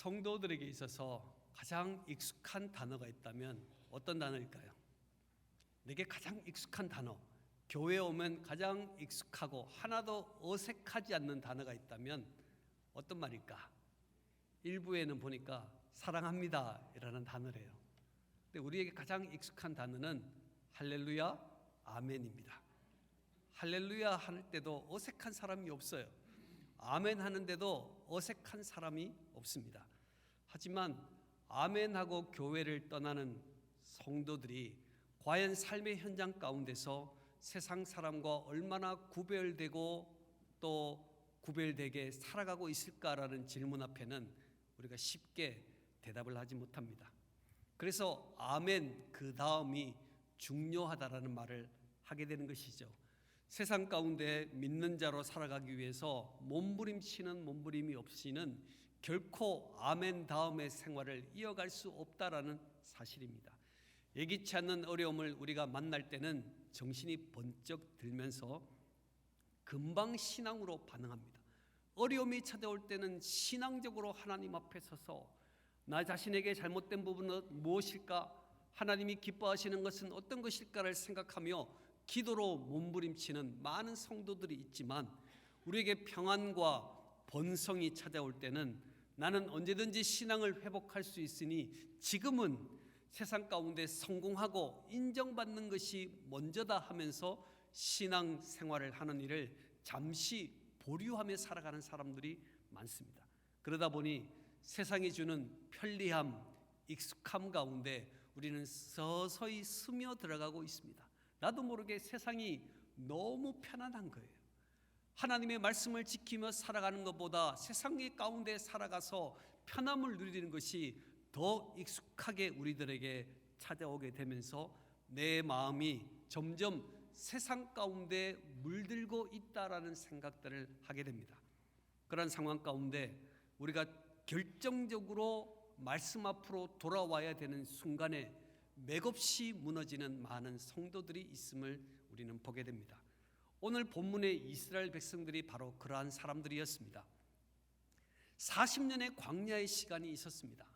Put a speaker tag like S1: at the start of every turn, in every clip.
S1: 성도들에게 있어서 가장 익숙한 단어가 있다면 어떤 단어일까요? 내게 가장 익숙한 단어, 교회에 오면 가장 익숙하고 하나도 어색하지 않는 단어가 있다면 어떤 말일까? 일부에는 보니까 사랑합니다 이라는 단어래요. 근데 우리에게 가장 익숙한 단어는 할렐루야, 아멘입니다. 할렐루야 할 때도 어색한 사람이 없어요. 아멘 하는데도 어색한 사람이 없습니다. 하지만 아멘하고 교회를 떠나는 성도들이 과연 삶의 현장 가운데서 세상 사람과 얼마나 구별되고 또 구별되게 살아가고 있을까라는 질문 앞에는 우리가 쉽게 대답을 하지 못합니다. 그래서 아멘 그 다음이 중요하다라는 말을 하게 되는 것이죠. 세상 가운데 믿는 자로 살아가기 위해서 몸부림치는 몸부림이 없이는 결코 아멘 다음의 생활을 이어갈 수 없다라는 사실입니다. 예기치 않는 어려움을 우리가 만날 때는 정신이 번쩍 들면서 금방 신앙으로 반응합니다. 어려움이 찾아올 때는 신앙적으로 하나님 앞에 서서 나 자신에게 잘못된 부분은 무엇일까? 하나님이 기뻐하시는 것은 어떤 것일까를 생각하며 기도로 몸부림치는 많은 성도들이 있지만 우리에게 평안과 번성이 찾아올 때는 나는 언제든지 신앙을 회복할 수 있으니 지금은 세상 가운데 성공하고 인정받는 것이 먼저다 하면서 신앙 생활을 하는 일을 잠시 보류하며 살아가는 사람들이 많습니다. 그러다 보니 세상이 주는 편리함, 익숙함 가운데 우리는 서서히 스며들어가고 있습니다. 나도 모르게 세상이 너무 편안한 거예요. 하나님의 말씀을 지키며 살아가는 것보다 세상의 가운데 살아가서 편함을 누리는 것이 더 익숙하게 우리들에게 찾아오게 되면서 내 마음이 점점 세상 가운데 물들고 있다라는 생각들을 하게 됩니다. 그런 상황 가운데 우리가 결정적으로 말씀 앞으로 돌아와야 되는 순간에 맥없이 무너지는 많은 성도들이 있음을 우리는 보게 됩니다. 오늘 본문의 이스라엘 백성들이 바로 그러한 사람들이었습니다. 40년의 광야의 시간이 있었습니다.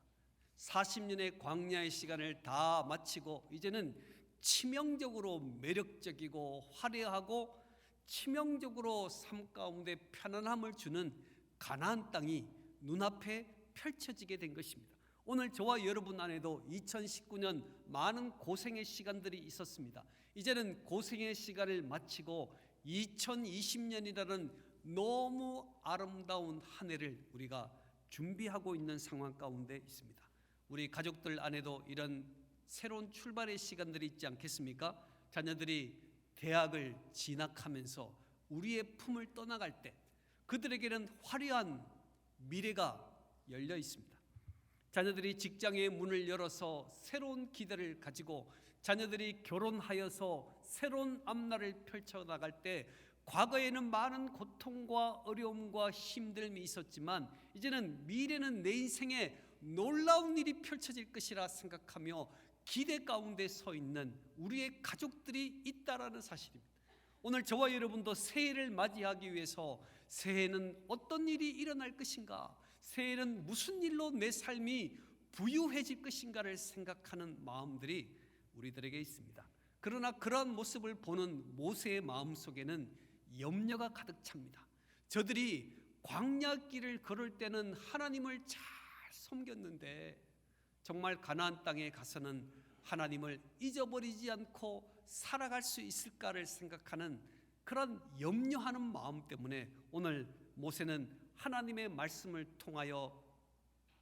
S1: 40년의 광야의 시간을 다 마치고 이제는 치명적으로 매력적이고 화려하고 치명적으로 삶 가운데 편안함을 주는 가나안 땅이 눈앞에 펼쳐지게 된 것입니다. 오늘 저와 여러분 안에도 2019년 많은 고생의 시간들이 있었습니다. 이제는 고생의 시간을 마치고 2020년이라는 너무 아름다운 한 해를 우리가 준비하고 있는 상황 가운데 있습니다. 우리 가족들 안에도 이런 새로운 출발의 시간들이 있지 않겠습니까? 자녀들이 대학을 진학하면서 우리의 품을 떠나갈 때 그들에게는 화려한 미래가 열려 있습니다. 자녀들이 직장의 문을 열어서 새로운 기대를 가지고 자녀들이 결혼하여서 새로운 앞날을 펼쳐나갈 때 과거에는 많은 고통과 어려움과 힘듦이 있었지만 이제는 미래는 내 인생에 놀라운 일이 펼쳐질 것이라 생각하며 기대 가운데 서 있는 우리의 가족들이 있다라는 사실입니다. 오늘 저와 여러분도 새해를 맞이하기 위해서 새해는 어떤 일이 일어날 것인가, 새해는 무슨 일로 내 삶이 부유해질 것인가를 생각하는 마음들이 우리들에게 있습니다. 그러나 그러한 모습을 보는 모세의 마음속에는 염려가 가득 찹니다. 저들이 광야길을 걸을 때는 하나님을 잘 섬겼는데 정말 가나안 땅에 가서는 하나님을 잊어버리지 않고 살아갈 수 있을까를 생각하는 그런 염려하는 마음 때문에 오늘 모세는 하나님의 말씀을 통하여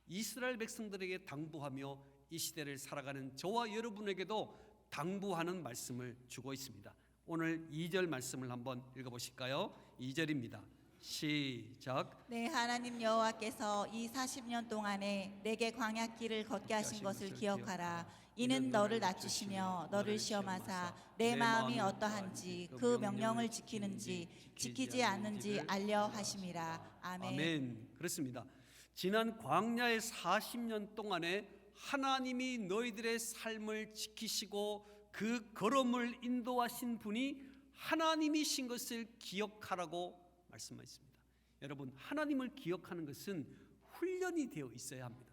S1: 이스라엘 백성들에게 당부하며 이 시대를 살아가는 저와 여러분에게도 당부하는 말씀을 주고 있습니다. 오늘 2절 말씀을 한번 읽어보실까요? 2절입니다. 시작.
S2: 네, 하나님 여호와께서 이 40년 동안에 내게 광야길을 걷게 하신 것을 기억하라. 이는 너를 낮추시며 너를 시험하사 내 마음이 어떠한지 그 명령을 지키는지 지키지 않는지 알려 하심이라. 아멘.
S1: 아멘. 그렇습니다. 지난 광야의 40년 동안에 하나님이 너희들의 삶을 지키시고 그 걸음을 인도하신 분이 하나님이신 것을 기억하라고 말씀하셨습니다. 여러분, 하나님을 기억하는 것은 훈련이 되어 있어야 합니다.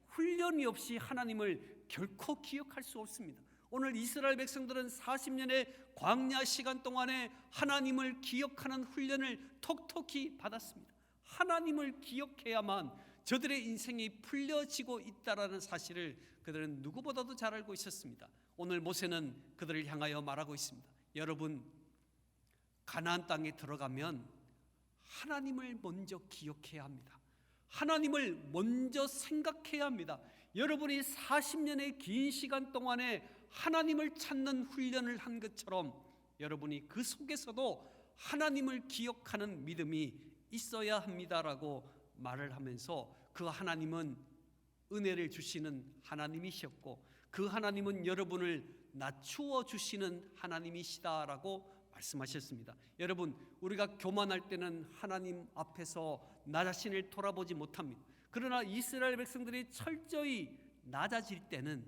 S1: 훈련이 없이 하나님을 결코 기억할 수 없습니다. 오늘 이스라엘 백성들은 40년의 광야 시간 동안에 하나님을 기억하는 훈련을 톡톡히 받았습니다. 하나님을 기억해야만 저들의 인생이 풀려지고 있다라는 사실을 그들은 누구보다도 잘 알고 있었습니다. 오늘 모세는 그들을 향하여 말하고 있습니다. 여러분, 가나안 땅에 들어가면 하나님을 먼저 기억해야 합니다. 하나님을 먼저 생각해야 합니다. 여러분이 40년의 긴 시간 동안에 하나님을 찾는 훈련을 한 것처럼 여러분이 그 속에서도 하나님을 기억하는 믿음이 있어야 합니다라고 말을 하면서 그 하나님은 은혜를 주시는 하나님이셨고 그 하나님은 여러분을 낮추어 주시는 하나님이시다라고 말씀하셨습니다. 여러분, 우리가 교만할 때는 하나님 앞에서 나 자신을 돌아보지 못합니다. 그러나 이스라엘 백성들이 철저히 낮아질 때는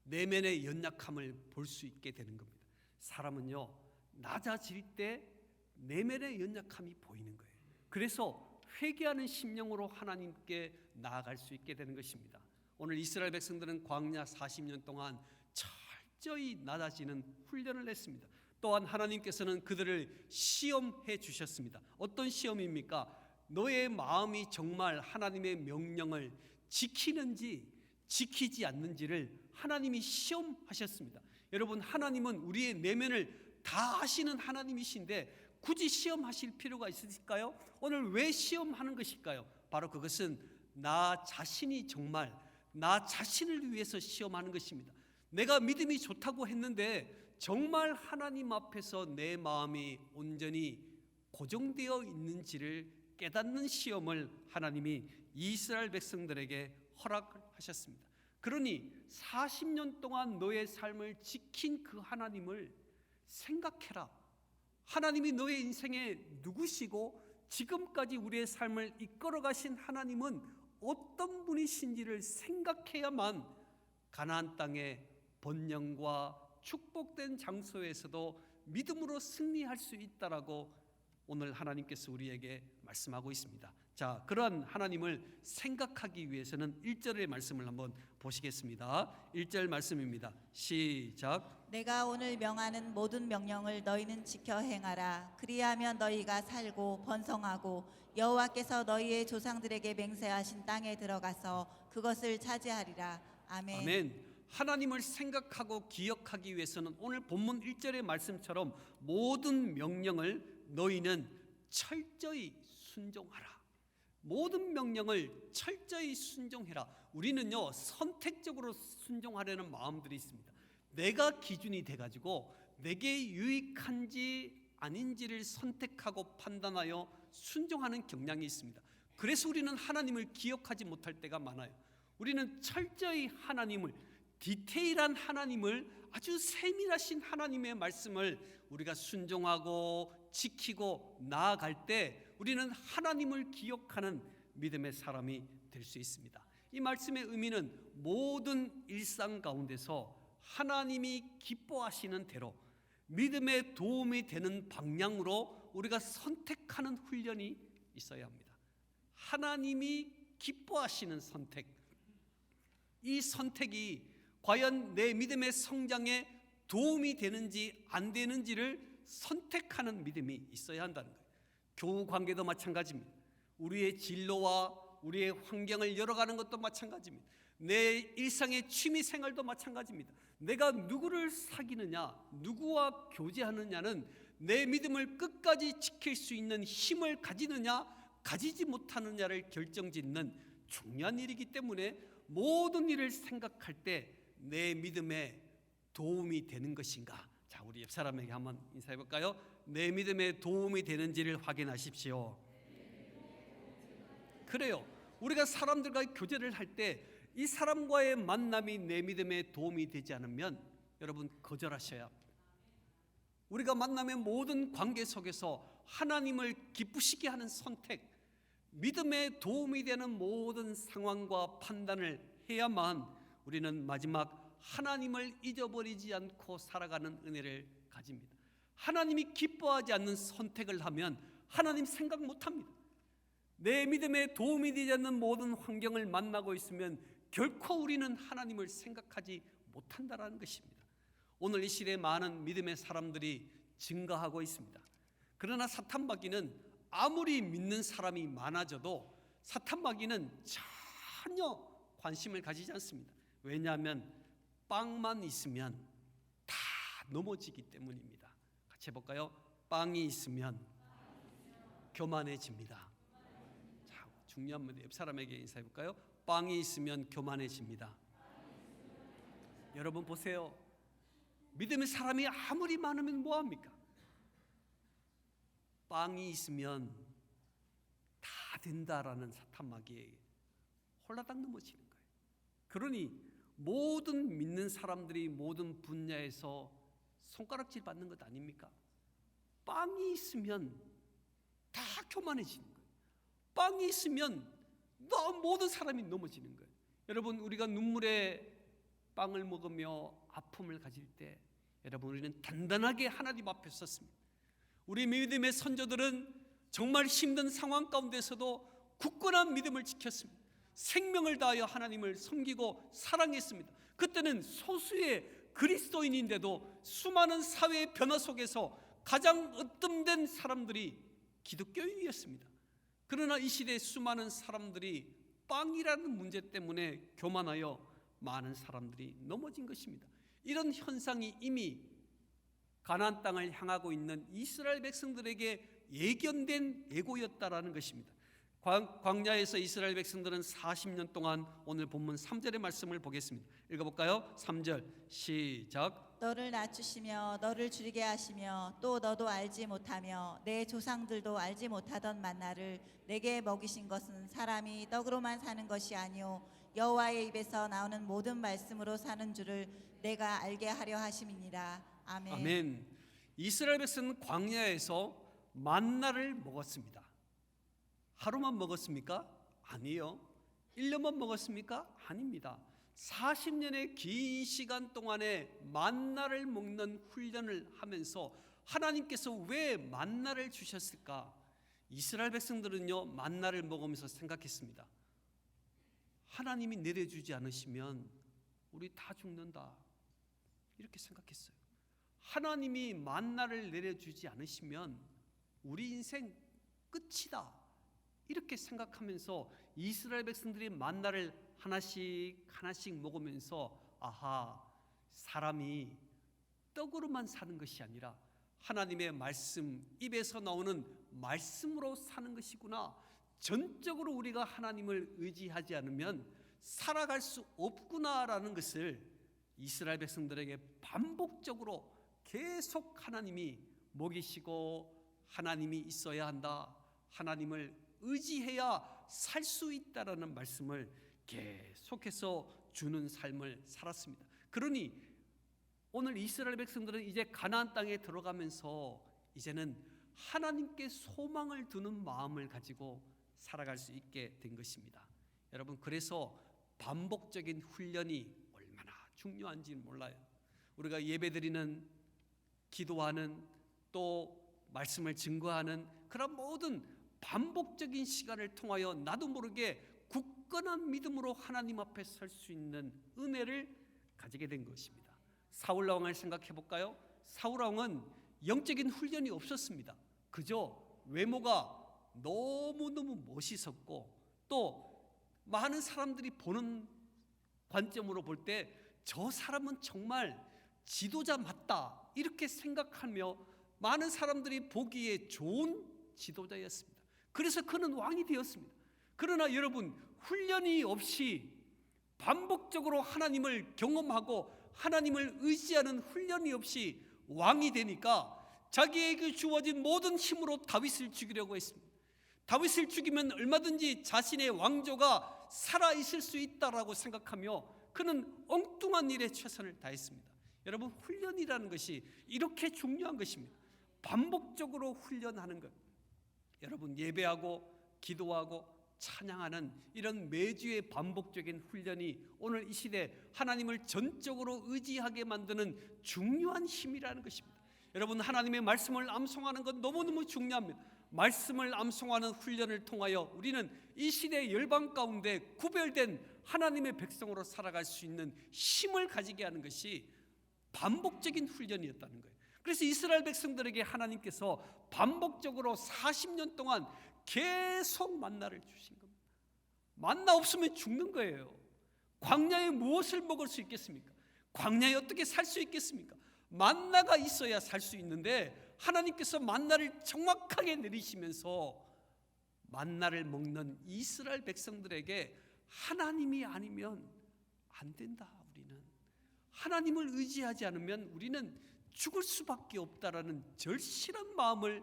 S1: 내면의 연약함을 볼 수 있게 되는 겁니다. 사람은요, 낮아질 때 내면의 연약함이 보이는 거예요. 그래서 회개하는 심령으로 하나님께 나아갈 수 있게 되는 것입니다. 오늘 이스라엘 백성들은 광야 40년 동안 철저히 낮아지는 훈련을 했습니다. 또한 하나님께서는 그들을 시험해 주셨습니다. 어떤 시험입니까? 너의 마음이 정말 하나님의 명령을 지키는지 지키지 않는지를 하나님이 시험하셨습니다. 여러분, 하나님은 우리의 내면을 다 아시는 하나님이신데 굳이 시험하실 필요가 있을까요? 오늘 왜 시험하는 것일까요? 바로 그것은 나 자신이 정말 나 자신을 위해서 시험하는 것입니다. 내가 믿음이 좋다고 했는데 정말 하나님 앞에서 내 마음이 온전히 고정되어 있는지를 깨닫는 시험을 하나님이 이스라엘 백성들에게 허락하셨습니다. 그러니 40년 동안 너의 삶을 지킨 그 하나님을 생각해라. 하나님이 너의 인생에 누구시고 지금까지 우리의 삶을 이끌어 가신 하나님은 어떤 분이신지를 생각해야만 가나안 땅의 번영과 축복된 장소에서도 믿음으로 승리할 수 있다라고 오늘 하나님께서 우리에게 말씀하고 있습니다. 자, 그러한 하나님을 생각하기 위해서는 1절의 말씀을 한번 보시겠습니다. 1절 말씀입니다. 시작.
S2: 내가 오늘 명하는 모든 명령을 너희는 지켜 행하라. 그리하면 너희가 살고 번성하고 여호와께서 너희의 조상들에게 맹세하신 땅에 들어가서 그것을 차지하리라. 아멘.
S1: 아멘. 하나님을 생각하고 기억하기 위해서는 오늘 본문 1절의 말씀처럼 모든 명령을 너희는 철저히 순종하라. 모든 명령을 철저히 순종해라. 우리는요, 선택적으로 순종하려는 마음들이 있습니다. 내가 기준이 돼가지고 내게 유익한지 아닌지를 선택하고 판단하여 순종하는 경향이 있습니다. 그래서 우리는 하나님을 기억하지 못할 때가 많아요. 우리는 철저히 하나님을, 디테일한 하나님을, 아주 세밀하신 하나님의 말씀을 우리가 순종하고 지키고 나아갈 때 우리는 하나님을 기억하는 믿음의 사람이 될 수 있습니다. 이 말씀의 의미는 모든 일상 가운데서 하나님이 기뻐하시는 대로 믿음에 도움이 되는 방향으로 우리가 선택하는 훈련이 있어야 합니다. 하나님이 기뻐하시는 선택, 이 선택이 과연 내 믿음의 성장에 도움이 되는지 안 되는지를 선택하는 믿음이 있어야 한다는 거예요. 교우 관계도 마찬가지입니다. 우리의 진로와 우리의 환경을 열어가는 것도 마찬가지입니다. 내 일상의 취미 생활도 마찬가지입니다. 내가 누구를 사귀느냐, 누구와 교제하느냐는 내 믿음을 끝까지 지킬 수 있는 힘을 가지느냐, 가지지 못하느냐를 결정짓는 중요한 일이기 때문에 모든 일을 생각할 때 내 믿음에 도움이 되는 것인가? 자, 우리 옆 사람에게 한번 인사해 볼까요? 내 믿음에 도움이 되는지를 확인하십시오. 그래요. 우리가 사람들과 교제를 할 때 이 사람과의 만남이 내 믿음에 도움이 되지 않으면 여러분 거절하셔야 합니다. 우리가 만남의 모든 관계 속에서 하나님을 기쁘시게 하는 선택, 믿음에 도움이 되는 모든 상황과 판단을 해야만 우리는 마지막 하나님을 잊어버리지 않고 살아가는 은혜를 가집니다. 하나님이 기뻐하지 않는 선택을 하면 하나님 생각 못합니다. 내 믿음에 도움이 되지 않는 모든 환경을 만나고 있으면 결코 우리는 하나님을 생각하지 못한다라는 것입니다. 오늘 이 시대에 많은 믿음의 사람들이 증가하고 있습니다. 그러나 사탄마귀는 아무리 믿는 사람이 많아져도 사탄마귀는 전혀 관심을 가지지 않습니다. 왜냐하면 빵만 있으면 다 넘어지기 때문입니다. 같이 해볼까요? 빵이 있으면 교만해집니다. 자, 중요한 문제. 옆 사람에게 인사해볼까요? 빵이 있으면 교만해집니다. 여러분 보세요. 믿음의 사람이 아무리 많으면 뭐합니까? 빵이 있으면 다 된다라는 사탄마귀에게 홀라당 넘어지는 거예요. 그러니 모든 믿는 사람들이 모든 분야에서 손가락질 받는 것 아닙니까? 빵이 있으면 다 교만해지는 거예요. 빵이 있으면 모든 사람이 넘어지는 거예요. 여러분, 우리가 눈물의 빵을 먹으며 아픔을 가질 때 여러분, 우리는 단단하게 하나님 앞에 섰습니다. 우리 믿음의 선조들은 정말 힘든 상황 가운데서도 굳건한 믿음을 지켰습니다. 생명을 다하여 하나님을 섬기고 사랑했습니다. 그때는 소수의 그리스도인인데도 수많은 사회의 변화 속에서 가장 으뜸된 사람들이 기독교인이었습니다. 그러나 이 시대의 수많은 사람들이 빵이라는 문제 때문에 교만하여 많은 사람들이 넘어진 것입니다. 이런 현상이 이미 가나안 땅을 향하고 있는 이스라엘 백성들에게 예견된 예고였다라는 것입니다. 광야에서 이스라엘 백성들은 40년 동안 오늘 본문 3절의 말씀을 보겠습니다. 읽어볼까요? 3절 시작.
S2: 너를 낮추시며 너를 줄이게 하시며 또 너도 알지 못하며 내 조상들도 알지 못하던 만나를 내게 먹이신 것은 사람이 떡으로만 사는 것이 아니요 여호와의 입에서 나오는 모든 말씀으로 사는 줄을 내가 알게 하려 하심이니라. 아멘.
S1: 아멘. 이스라엘 백성은 광야에서 만나를 먹었습니다. 하루만 먹었습니까? 아니요. 1년만 먹었습니까? 아닙니다. 40년의 긴 시간 동안에 만나를 먹는 훈련을 하면서 하나님께서 왜 만나를 주셨을까? 이스라엘 백성들은요, 만나를 먹으면서 생각했습니다. 하나님이 내려주지 않으시면 우리 다 죽는다, 이렇게 생각했어요. 하나님이 만나를 내려주지 않으시면 우리 인생 끝이다, 이렇게 생각하면서 이스라엘 백성들이 만나를 하나씩 하나씩 먹으면서 아하, 사람이 떡으로만 사는 것이 아니라 하나님의 말씀, 입에서 나오는 말씀으로 사는 것이구나. 전적으로 우리가 하나님을 의지하지 않으면 살아갈 수 없구나라는 것을 이스라엘 백성들에게 반복적으로 계속 하나님이 먹이시고 하나님이 있어야 한다, 하나님을 의지해야 살 수 있다라는 말씀을 계속해서 주는 삶을 살았습니다. 그러니 오늘 이스라엘 백성들은 이제 가나안 땅에 들어가면서 이제는 하나님께 소망을 두는 마음을 가지고 살아갈 수 있게 된 것입니다. 여러분, 그래서 반복적인 훈련이 얼마나 중요한지 몰라요. 우리가 예배드리는, 기도하는, 또 말씀을 증거하는 그런 모든 반복적인 시간을 통하여 나도 모르게 굳건한 믿음으로 하나님 앞에 설 수 있는 은혜를 가지게 된 것입니다. 사울 왕을 생각해 볼까요? 사울 왕은 영적인 훈련이 없었습니다. 그저 외모가 너무너무 멋있었고 또 많은 사람들이 보는 관점으로 볼 때 저 사람은 정말 지도자 맞다, 이렇게 생각하며 많은 사람들이 보기에 좋은 지도자였습니다. 그래서 그는 왕이 되었습니다. 그러나 여러분, 훈련이 없이 반복적으로 하나님을 경험하고 하나님을 의지하는 훈련이 없이 왕이 되니까 자기에게 주어진 모든 힘으로 다윗을 죽이려고 했습니다. 다윗을 죽이면 얼마든지 자신의 왕조가 살아있을 수 있다라고 생각하며 그는 엉뚱한 일에 최선을 다했습니다. 여러분, 훈련이라는 것이 이렇게 중요한 것입니다. 반복적으로 훈련하는 것. 여러분, 예배하고 기도하고 찬양하는 이런 매주의 반복적인 훈련이 오늘 이 시대 하나님을 전적으로 의지하게 만드는 중요한 힘이라는 것입니다. 여러분, 하나님의 말씀을 암송하는 것 너무너무 중요합니다. 말씀을 암송하는 훈련을 통하여 우리는 이 시대의 열방 가운데 구별된 하나님의 백성으로 살아갈 수 있는 힘을 가지게 하는 것이 반복적인 훈련이었다는 거예요. 그래서 이스라엘 백성들에게 하나님께서 반복적으로 40년 동안 계속 만나를 주신 겁니다. 만나 없으면 죽는 거예요. 광야에 무엇을 먹을 수 있겠습니까? 광야에 어떻게 살 수 있겠습니까? 만나가 있어야 살 수 있는데 하나님께서 만나를 정확하게 내리시면서 만나를 먹는 이스라엘 백성들에게 하나님이 아니면 안 된다. 우리는 하나님을 의지하지 않으면 우리는 죽을 수밖에 없다라는 절실한 마음을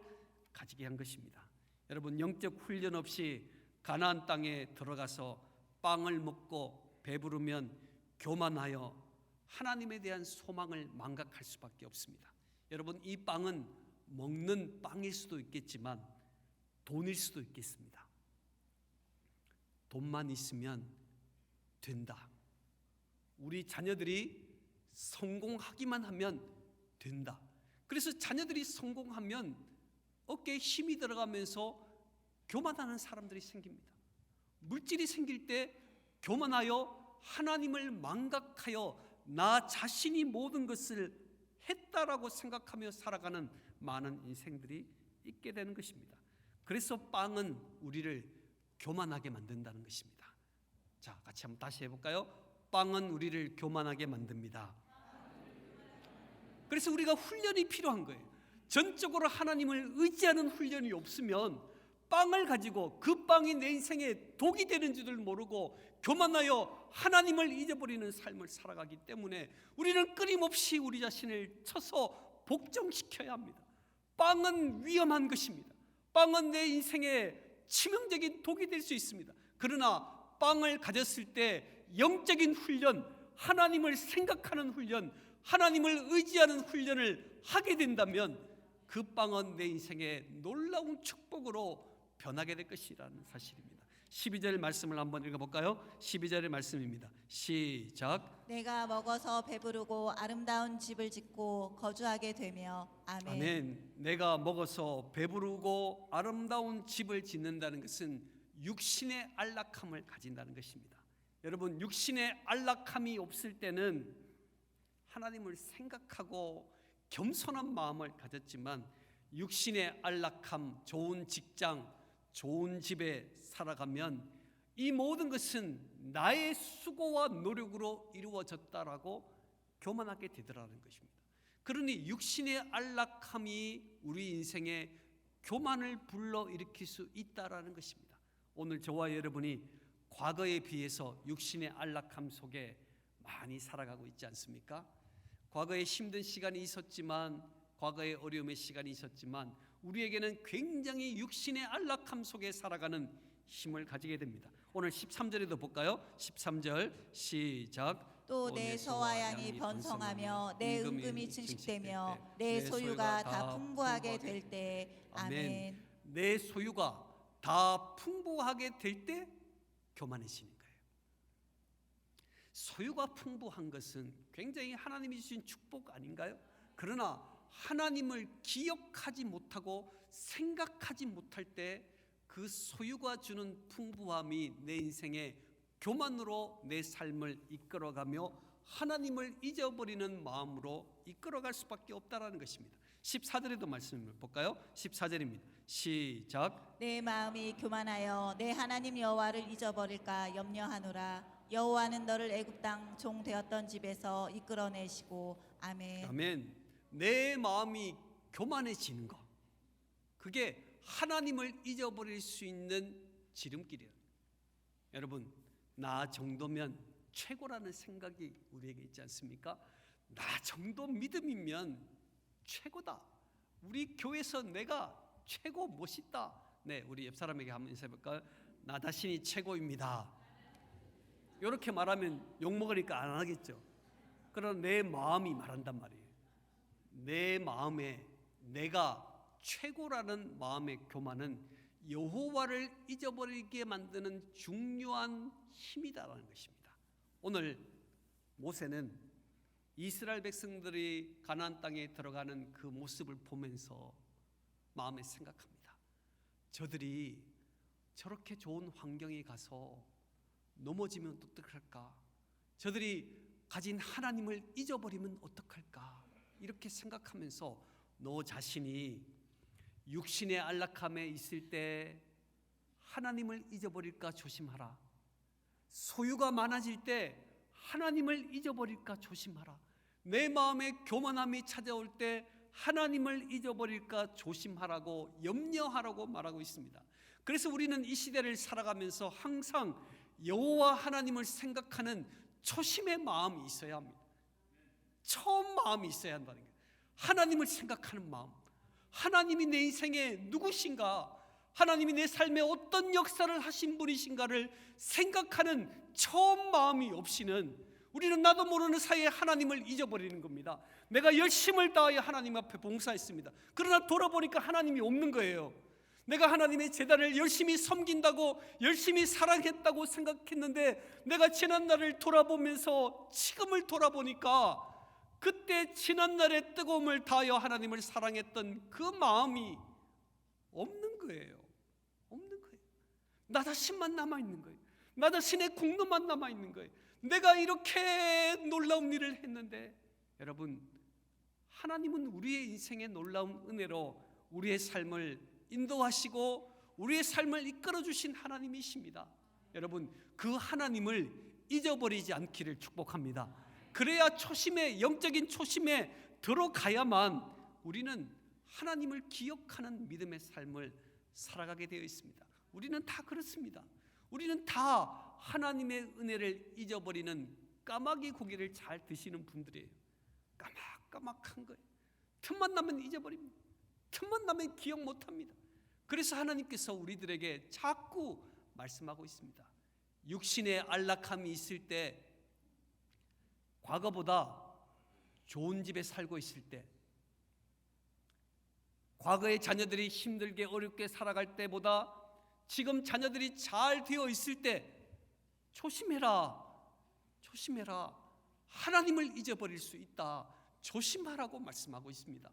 S1: 가지게 한 것입니다. 여러분, 영적 훈련 없이 가나안 땅에 들어가서 빵을 먹고 배부르면 교만하여 하나님에 대한 소망을 망각할 수밖에 없습니다. 여러분, 이 빵은 먹는 빵일 수도 있겠지만 돈일 수도 있겠습니다. 돈만 있으면 된다. 우리 자녀들이 성공하기만 하면 된다. 그래서 자녀들이 성공하면 어깨에 힘이 들어가면서 교만하는 사람들이 생깁니다. 물질이 생길 때 교만하여 하나님을 망각하여 나 자신이 모든 것을 했다라고 생각하며 살아가는 많은 인생들이 있게 되는 것입니다. 그래서 빵은 우리를 교만하게 만든다는 것입니다. 자, 같이 한번 다시 해볼까요? 빵은 우리를 교만하게 만듭니다. 그래서 우리가 훈련이 필요한 거예요. 전적으로 하나님을 의지하는 훈련이 없으면 빵을 가지고 그 빵이 내 인생에 독이 되는 줄을 모르고 교만하여 하나님을 잊어버리는 삶을 살아가기 때문에 우리는 끊임없이 우리 자신을 쳐서 복종시켜야 합니다. 빵은 위험한 것입니다. 빵은 내 인생에 치명적인 독이 될 수 있습니다. 그러나 빵을 가졌을 때 영적인 훈련, 하나님을 생각하는 훈련, 하나님을 의지하는 훈련을 하게 된다면 그 빵은 내 인생의 놀라운 축복으로 변하게 될 것이라는 사실입니다. 12절 말씀을 한번 읽어볼까요? 12절의 말씀입니다. 시작.
S2: 내가 먹어서 배부르고 아름다운 집을 짓고 거주하게 되며. 아멘.
S1: 아멘. 내가 먹어서 배부르고 아름다운 집을 짓는다는 것은 육신의 안락함을 가진다는 것입니다. 여러분, 육신의 안락함이 없을 때는 하나님을 생각하고 겸손한 마음을 가졌지만 육신의 안락함, 좋은 직장, 좋은 집에 살아가면 이 모든 것은 나의 수고와 노력으로 이루어졌다라고 교만하게 되더라는 것입니다. 그러니 육신의 안락함이 우리 인생에 교만을 불러일으킬 수 있다라는 것입니다. 오늘 저와 여러분이 과거에 비해서 육신의 안락함 속에 많이 살아가고 있지 않습니까? 과거에 힘든 시간이 있었지만, 과거에 어려움의 시간이 있었지만 우리에게는 굉장히 육신의 안락함 속에 살아가는 힘을 가지게 됩니다. 오늘 13절에도 볼까요? 13절 시작.
S2: 또 내 소와 양이 번성하며 내 은금이 증식되며 내 소유가 다 풍부하게 될 때. 아멘.
S1: 내 소유가 다 풍부하게 될 때 교만해지는 거예요. 소유가 풍부한 것은 굉장히 하나님이 주신 축복 아닌가요? 그러나 하나님을 기억하지 못하고 생각하지 못할 때 그 소유가 주는 풍부함이 내 인생의 교만으로 내 삶을 이끌어가며 하나님을 잊어버리는 마음으로 이끌어갈 수밖에 없다라는 것입니다. 14절에도 말씀을 볼까요? 14절입니다. 시작.
S2: 내 마음이 교만하여 내 하나님 여호와를 잊어버릴까 염려하노라. 여호와는 너를 애굽 땅 종 되었던 집에서 이끌어내시고. 아멘.
S1: 아멘. 내 마음이 교만해지는 것, 그게 하나님을 잊어버릴 수 있는 지름길이에요. 여러분, 나 정도면 최고라는 생각이 우리에게 있지 않습니까? 나 정도 믿음이면 최고다. 우리 교회에서 내가 최고 멋있다. 네, 우리 옆 사람에게 한번 인사해볼까요? 나 자신이 최고입니다. 이렇게 말하면 욕먹으니까 안 하겠죠. 그러나 내 마음이 말한단 말이에요. 내 마음에 내가 최고라는 마음의 교만은 여호와를 잊어버리게 만드는 중요한 힘이다라는 것입니다. 오늘 모세는 이스라엘 백성들이 가나안 땅에 들어가는 그 모습을 보면서 마음에 생각합니다. 저들이 저렇게 좋은 환경에 가서 넘어지면 어떡할까? 저들이 가진 하나님을 잊어버리면 어떡할까? 이렇게 생각하면서 너 자신이 육신의 안락함에 있을 때 하나님을 잊어버릴까 조심하라. 소유가 많아질 때 하나님을 잊어버릴까 조심하라. 내 마음에 교만함이 찾아올 때 하나님을 잊어버릴까 조심하라고, 염려하라고 말하고 있습니다. 그래서 우리는 이 시대를 살아가면서 항상 여호와 하나님을 생각하는 초심의 마음이 있어야 합니다. 처음 마음이 있어야 한다는 거예요. 하나님을 생각하는 마음. 하나님이 내 인생에 누구신가, 하나님이 내 삶에 어떤 역사를 하신 분이신가를 생각하는 처음 마음이 없이는 우리는 나도 모르는 사이에 하나님을 잊어버리는 겁니다. 내가 열심을 다하여 하나님 앞에 봉사했습니다. 그러나 돌아보니까 하나님이 없는 거예요. 내가 하나님의 제단을 열심히 섬긴다고, 열심히 사랑했다고 생각했는데 내가 지난날을 돌아보면서 지금을 돌아보니까 그때 지난날의 뜨거움을 다하여 하나님을 사랑했던 그 마음이 없는 거예요. 없는 거예요. 나 자신만 남아있는 거예요. 나 자신의 공로만 남아있는 거예요. 내가 이렇게 놀라운 일을 했는데, 여러분, 하나님은 우리의 인생의 놀라운 은혜로 우리의 삶을 인도하시고 우리의 삶을 이끌어주신 하나님이십니다. 여러분, 그 하나님을 잊어버리지 않기를 축복합니다. 그래야 초심에, 영적인 초심에 들어가야만 우리는 하나님을 기억하는 믿음의 삶을 살아가게 되어 있습니다. 우리는 다 그렇습니다. 우리는 다 하나님의 은혜를 잊어버리는 까마귀 고기를 잘 드시는 분들이에요. 까막까막한 거예요. 틈만 나면 잊어버립니다. 틈만 나면 기억 못합니다. 그래서 하나님께서 우리들에게 자꾸 말씀하고 있습니다. 육신의 안락함이 있을 때, 과거보다 좋은 집에 살고 있을 때, 과거의 자녀들이 힘들게 어렵게 살아갈 때보다 지금 자녀들이 잘 되어 있을 때 조심해라, 조심해라. 하나님을 잊어버릴 수 있다. 조심하라고 말씀하고 있습니다.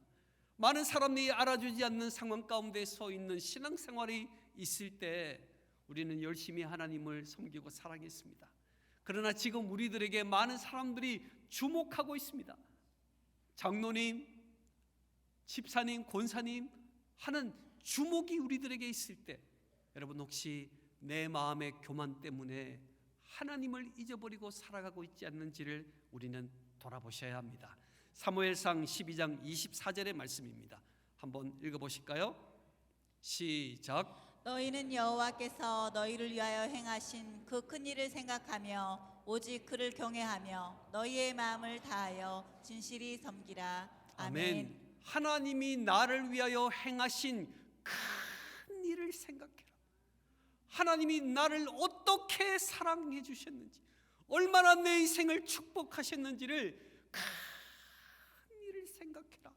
S1: 많은 사람들이 알아주지 않는 상황 가운데 서 있는 신앙생활이 있을 때 우리는 열심히 하나님을 섬기고 사랑했습니다. 그러나 지금 우리들에게 많은 사람들이 주목하고 있습니다. 장로님, 집사님, 권사님 하는 주목이 우리들에게 있을 때, 여러분 혹시 내 마음의 교만 때문에 하나님을 잊어버리고 살아가고 있지 않는지를 우리는 돌아보셔야 합니다. 사무엘상 12장 24절의 말씀입니다. 한번 읽어보실까요? 시작.
S2: 너희는 여호와께서 너희를 위하여 행하신 그 큰 일을 생각하며 오직 그를 경외하며 너희의 마음을 다하여 진실히 섬기라. 아멘.
S1: 하나님이 나를 위하여 행하신 큰 일을 생각해라. 하나님이 나를 어떻게 사랑해 주셨는지, 얼마나 내 인생을 축복하셨는지를 큰 일을 생각해라.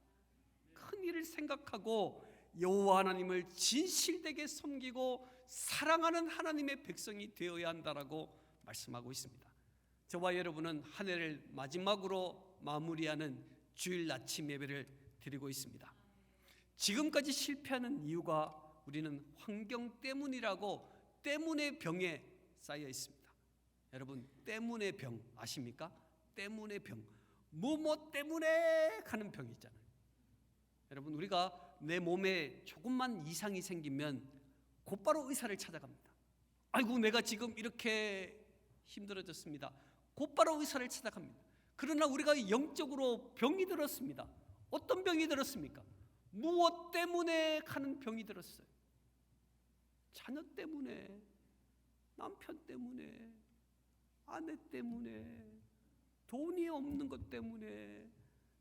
S1: 큰 일을 생각하고 여호와 하나님을 진실되게 섬기고 사랑하는 하나님의 백성이 되어야 한다라고 말씀하고 있습니다. 저와 여러분은 한 해를 마지막으로 마무리하는 주일 아침 예배를 드리고 있습니다. 지금까지 실패하는 이유가 우리는 환경 때문이라고 때문의 병에 쌓여 있습니다. 여러분, 때문의 병 아십니까? 때문의 병, 뭐뭐 때문에 가는 병이 있잖아요. 여러분, 우리가 내 몸에 조금만 이상이 생기면 곧바로 의사를 찾아갑니다. 아이고, 내가 지금 이렇게 힘들어졌습니다. 곧바로 의사를 찾아갑니다. 그러나 우리가 영적으로 병이 들었습니다. 어떤 병이 들었습니까? 무엇 때문에 가는 병이 들었어요. 자녀 때문에, 남편 때문에, 아내 때문에, 돈이 없는 것 때문에,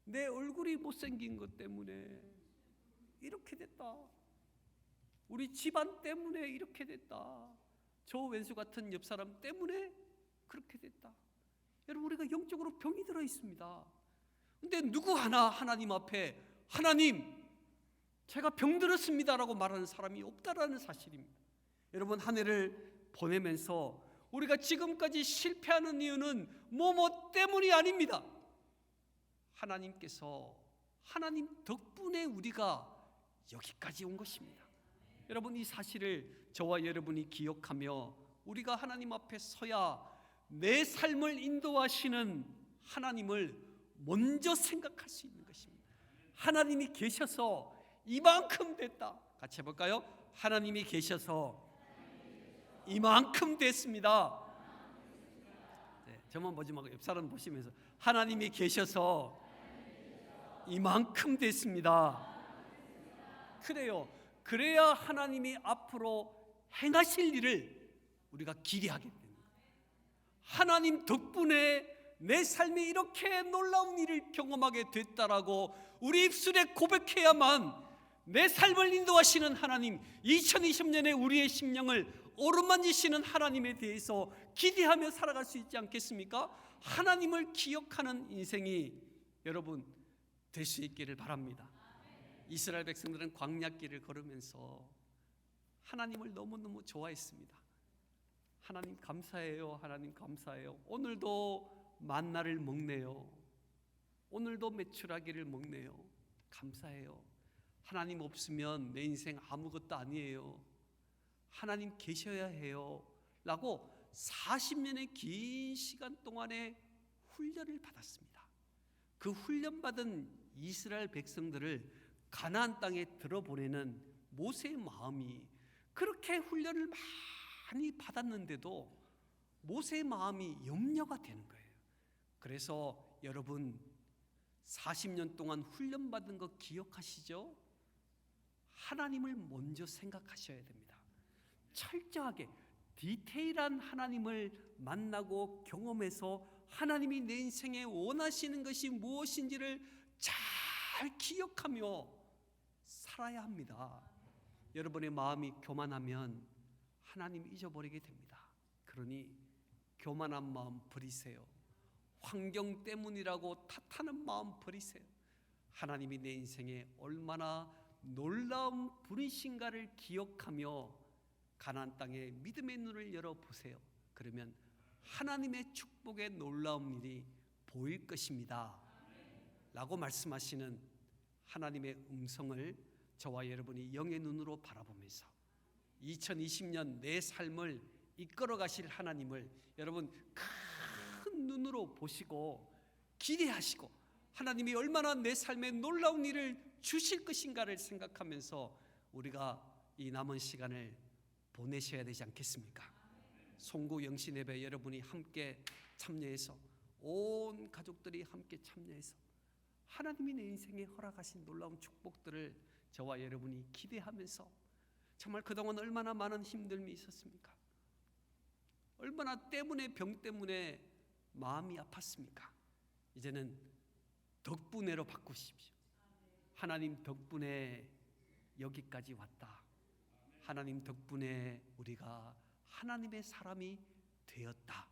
S1: 내 얼굴이 못생긴 것 때문에 이렇게 됐다. 우리 집안 때문에 이렇게 됐다. 저 왼수 같은 옆 사람 때문에 그렇게 됐다. 여러분, 우리가 영적으로 병이 들어 있습니다. 근데 누구 하나 하나님 앞에 하나님, 제가 병들었습니다라고 말하는 사람이 없다라는 사실입니다. 여러분, 한 해를 보내면서 우리가 지금까지 실패하는 이유는 뭐뭐 때문이 아닙니다. 하나님께서, 하나님 덕분에 우리가 여기까지 온 것입니다. 여러분, 이 사실을 저와 여러분이 기억하며 우리가 하나님 앞에 서야 내 삶을 인도하시는 하나님을 먼저 생각할 수 있는 것입니다. 하나님이 계셔서 이만큼 됐다. 같이 해볼까요? 하나님이 계셔서 이만큼 됐습니다. 네, 저만 보지 말고 옆 사람 보시면서 하나님이 계셔서 이만큼 됐습니다. 그래요. 그래야 하나님이 앞으로 행하실 일을 우리가 기대하게 됩니다. 하나님 덕분에 내 삶에 이렇게 놀라운 일을 경험하게 됐다라고 우리 입술에 고백해야만 내 삶을 인도하시는 하나님, 2020년에 우리의 심령을 어루만지시는 하나님에 대해서 기대하며 살아갈 수 있지 않겠습니까? 하나님을 기억하는 인생이 여러분 될 수 있기를 바랍니다. 이스라엘 백성들은 광야길을 걸으면서 하나님을 너무너무 좋아했습니다. 하나님 감사해요. 하나님 감사해요. 오늘도 만나를 먹네요. 오늘도 메추라기를 먹네요. 감사해요. 하나님 없으면 내 인생 아무것도 아니에요. 하나님 계셔야 해요 라고 40년의 긴 시간 동안에 훈련을 받았습니다. 그 훈련받은 이스라엘 백성들을 가나안 땅에 들어보내는 모세의 마음이, 그렇게 훈련을 많이 받았는데도 모세의 마음이 염려가 되는 거예요. 그래서 여러분 40년 동안 훈련받은 거 기억하시죠? 하나님을 먼저 생각하셔야 됩니다. 철저하게 디테일한 하나님을 만나고 경험해서 하나님이 내 인생에 원하시는 것이 무엇인지를 잘 기억하며 살아야 합니다. 여러분의 마음이 교만하면 하나님 잊어버리게 됩니다. 그러니 교만한 마음 버리세요. 환경 때문이라고 탓하는 마음 버리세요. 하나님이 내 인생에 얼마나 놀라운 분이신가를 기억하며 가나안 땅에 믿음의 눈을 열어보세요. 그러면 하나님의 축복의 놀라운 일이 보일 것입니다 라고 말씀하시는 하나님의 음성을 저와 여러분이 영의 눈으로 바라보면서 2020년 내 삶을 이끌어 가실 하나님을 여러분 큰 눈으로 보시고 기대하시고 하나님이 얼마나 내 삶에 놀라운 일을 주실 것인가를 생각하면서 우리가 이 남은 시간을 보내셔야 되지 않겠습니까? 송구 영신 예배 여러분이 함께 참여해서 온 가족들이 함께 참여해서 하나님이 내 인생에 허락하신 놀라운 축복들을 저와 여러분이 기대하면서 정말 그동안 얼마나 많은 힘듦이 있었습니까? 얼마나 병 때문에 마음이 아팠습니까? 이제는 덕분에로 바꾸십시오. 하나님 덕분에 여기까지 왔다. 하나님 덕분에 우리가 하나님의 사람이 되었다.